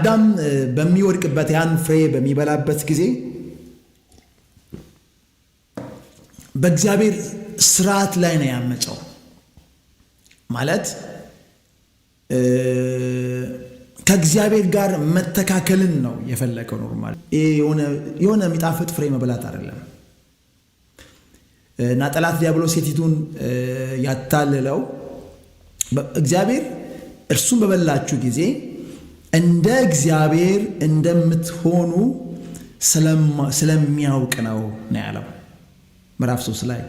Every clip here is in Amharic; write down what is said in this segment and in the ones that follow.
አዳም በሚወድቅበት ያን ፍሬ በሚበላበት ጊዜ በእግዚአብሔር ስርዓት ላይ ነው ያመፀው። ማለት ከእግዚአብሔር ጋር መተካከልን ነው የፈለገው። ኖርማል የሆነ የሚጣፍጥ ፍሬ መብላት አይደለም። እና ጠላት ዲያብሎስ ሴቲቱን ያታለለው እግዚአብሔር እርሱን በበላችሁ ጊዜ እንደ እግዚአብሔር እንደምትሆኑ ስለሚያውቅ ነው ያለው። ምዕራፍ 3 ላይ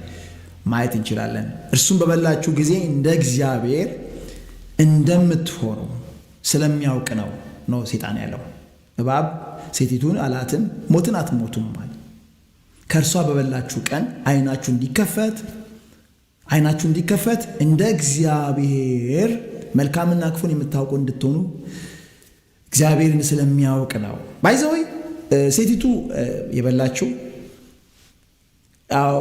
ማየት እንችላለን። እርሱን በበላችሁ ጊዜ እንደ እግዚአብሔር እንደምትሆኑ ስለሚያውቅ ነው ሴጣን ያለው። እባብ ሴቲቱን አላትም ሞትን አትሞቱም ማለት ከእርሷ በበላችሁ ቀን ዓይናችሁ እንዲከፈት እንደ እግዚአብሔር መልካምና ክፉን የምታውቁ እንድትሆኑ እግዚአብሔርን ስለሚያውቅ ነው። ባይዘወይ ሴቲቱ የበላችው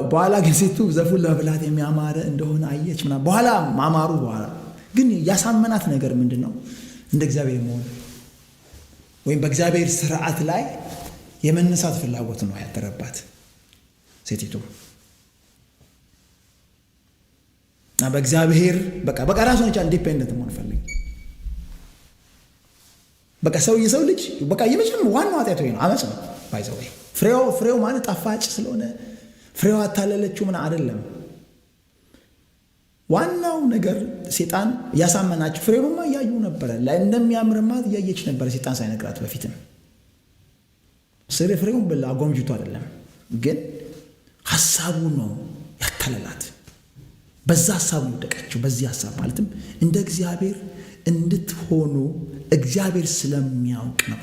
በኋላ ግን ሴቱ ዘፉን ለመብላት የሚያማረ እንደሆነ አየች ምናምን። በኋላ ማማሩ በኋላ ግን ያሳመናት ነገር ምንድን ነው? እንደ እግዚአብሔር መሆን ወይም በእግዚአብሔር ስርዓት ላይ የመነሳት ፍላጎት ነው ያደረባት ሴቲቱ። በእግዚአብሔር በቃ ራሱን የቻለ ኢንዲፔንደንት መሆን ፈልግ። በቃ የሰው ልጅ በቃ የመጀመሪያው ዋናው ኃጢአቱ ነው፣ አመጽ ነው። ባይዘው ፍሬው ማለት ጣፋጭ ስለሆነ ፍሬው አታለለችው ምን አይደለም። ዋናው ነገር ሴጣን ያሳመናቸው ፍሬውማ እያዩ ነበረ፣ እንደሚያምርማ እያየች ነበረ። ሴጣን ሳይነግራት በፊትም ፍሬውን ብላ አጎምጅቶ አይደለም፣ ግን ሐሳቡ ነው ያታለላት። በዛ ሐሳብ ወደቀችው። በዚህ ሐሳብ ማለትም እንደ እግዚአብሔር እንድትሆኑ እግዚአብሔር ስለሚያውቅ ነው።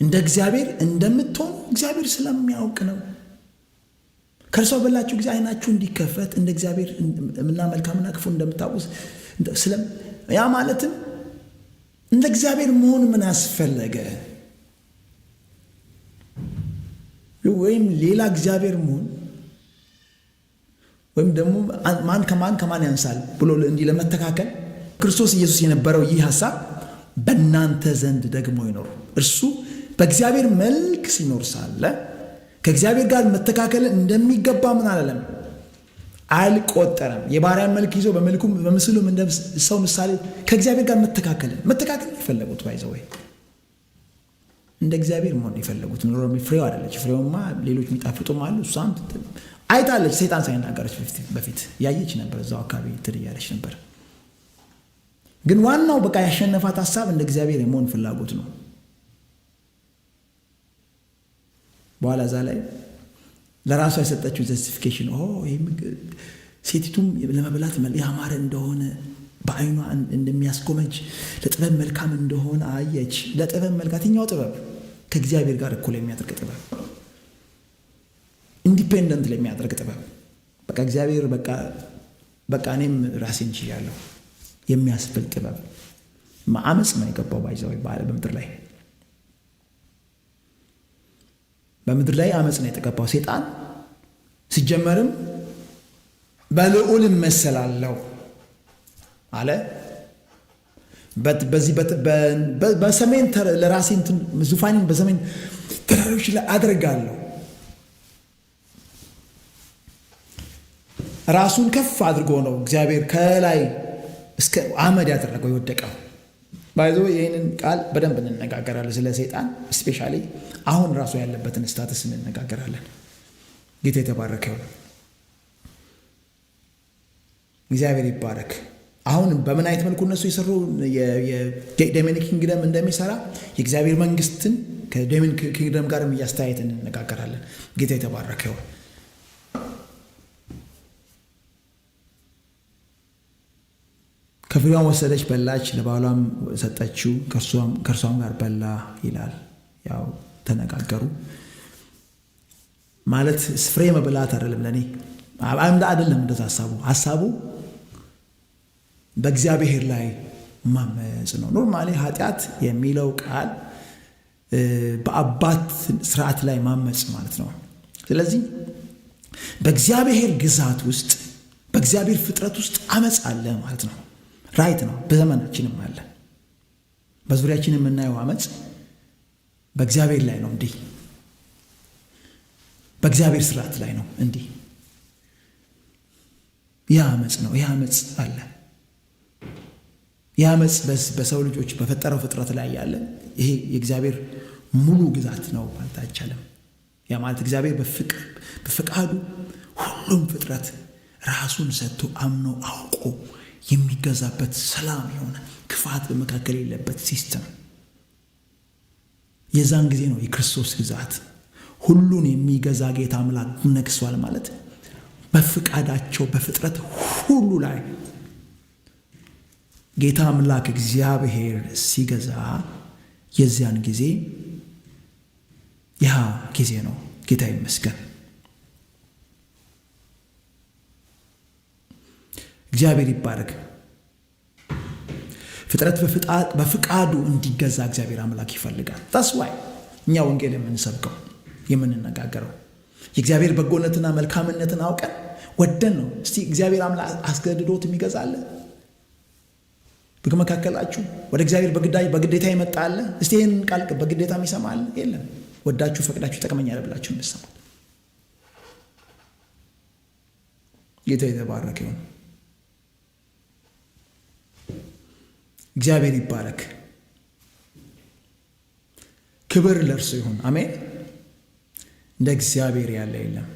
እንደ እግዚአብሔር እንደምትሆኑ እግዚአብሔር ስለሚያውቅ ነው። ከእርሷ በላችሁ ጊዜ ዓይናችሁ እንዲከፈት እንደ እግዚአብሔር እና መልካምና ክፉ እንደምታውቁ ያ ማለትም እንደ እግዚአብሔር መሆን ምን አስፈለገ? ወይም ሌላ እግዚአብሔር መሆን ወይም ደግሞ ማን ከማን ያንሳል ብሎ እንዲህ ለመተካከል ክርስቶስ ኢየሱስ የነበረው ይህ ሐሳብ በእናንተ ዘንድ ደግሞ ይኖር። እርሱ በእግዚአብሔር መልክ ሲኖር ሳለ ከእግዚአብሔር ጋር መተካከል እንደሚገባ ምን አላለም? አልቆጠረም። የባሪያን መልክ ይዞ በምስሉም እንደ ሰው ምሳሌ ከእግዚአብሔር ጋር መተካከል የፈለጉት ባይዘው እንደ እግዚአብሔር መሆን የፈለጉት ፍሬው አይደለች። ፍሬውማ ሌሎች የሚጣፍጡም አሉ። እሷም አይታለች። ሰይጣን ሳይናገረች በፊት ያየች ነበር። እዛው አካባቢ ትድያለች ነበር። ግን ዋናው በቃ ያሸነፋት ሐሳብ እንደ እግዚአብሔር የመሆን ፍላጎት ነው። በኋላ እዛ ላይ ለራሷ የሰጠችው ጀስቲፊኬሽን ሴቲቱም ለመብላት ያማረ እንደሆነ በዓይኗ እንደሚያስጎመጅ ለጥበብ መልካም እንደሆነ አየች። ለጥበብ መልካም የትኛው ጥበብ? ከእግዚአብሔር ጋር እኩል የሚያደርግ ጥበብ፣ ኢንዲፔንደንት ለሚያደርግ ጥበብ። በቃ እግዚአብሔር በቃ እኔም ራሴን ችያለሁ የሚያስብል ጥበብ። አመፅ ነው የገባው ባይዘው በምድር ላይ አመፅ ነው የተቀባው። ሴጣን ሲጀመርም በልዑል እመሰላለሁ አለ። በዚህ በሰሜን ለራሴ ዙፋኔን በሰሜን ተራሮች ላይ አድርጋለሁ። ራሱን ከፍ አድርጎ ነው እግዚአብሔር ከላይ እስከ አመድ ያደረገው የወደቀው። ባይዞ ይህንን ቃል በደንብ እንነጋገራለን። ስለ ሰይጣን ስፔሻሊ አሁን ራሱ ያለበትን ስታተስ እንነጋገራለን። ጌታ የተባረከ ይሁን። እግዚአብሔር ይባረክ። አሁን በምን አይነት መልኩ እነሱ የሰሩ የዴሞኒክ ኪንግደም እንደሚሰራ የእግዚአብሔር መንግስትን ከዴሞኒክ ኪንግደም ጋርም እያስተያየት እንነጋገራለን። ጌታ የተባረከ ይሁን። ከፍሬዋን ወሰደች፣ በላች፣ ለባሏም ሰጠችው፣ ከእርሷም ጋር በላ ይላል። ያው ተነጋገሩ ማለት ፍሬ መብላት አይደለም። ለኔ አይደለም እንደዛ ሐሳቡ በእግዚአብሔር ላይ ማመጽ ነው። ኖርማሊ ኃጢአት የሚለው ቃል በአባት ስርዓት ላይ ማመጽ ማለት ነው። ስለዚህ በእግዚአብሔር ግዛት ውስጥ በእግዚአብሔር ፍጥረት ውስጥ አመጽ አለ ማለት ነው። ራይት ነው። በዘመናችንም አለ። በዙሪያችን የምናየው አመፅ በእግዚአብሔር ላይ ነው እንዲህ፣ በእግዚአብሔር ስርዓት ላይ ነው እንዲህ። ያ አመፅ ነው። ያ አመፅ አለ። ያ አመፅ በሰው ልጆች በፈጠረው ፍጥረት ላይ ያለ ይሄ የእግዚአብሔር ሙሉ ግዛት ነው ማለት አይቻልም። ያ ማለት እግዚአብሔር በፍቃዱ ሁሉም ፍጥረት ራሱን ሰጥቶ አምኖ አውቆ የሚገዛበት ሰላም የሆነ ክፋት በመካከል የሌለበት ሲስተም። የዛን ጊዜ ነው የክርስቶስ ግዛት። ሁሉን የሚገዛ ጌታ አምላክ ነግሷል ማለት በፍቃዳቸው በፍጥረት ሁሉ ላይ ጌታ አምላክ እግዚአብሔር ሲገዛ የዚያን ጊዜ ያ ጊዜ ነው። ጌታ ይመስገን። እግዚአብሔር ይባረክ። ፍጥረት በፍቃዱ እንዲገዛ እግዚአብሔር አምላክ ይፈልጋል። ታስዋይ እኛ ወንጌል የምንሰብከው የምንነጋገረው የእግዚአብሔር በጎነትና መልካምነትን አውቀን ወደን ነው። እስቲ እግዚአብሔር አምላክ አስገድዶት የሚገዛለ በመካከላችሁ ወደ እግዚአብሔር በግዴታ ይመጣል? እስቲ ይህንን ቃል በግዴታ ይሰማል? የለም። ወዳችሁ ፈቅዳችሁ ጠቅመኛል ብላችሁ እንሰማል። ጌታ የተባረከ ይሁን። እግዚአብሔር ይባረክ። ክብር ለእርሱ ይሁን። አሜን። እንደ እግዚአብሔር ያለ የለም።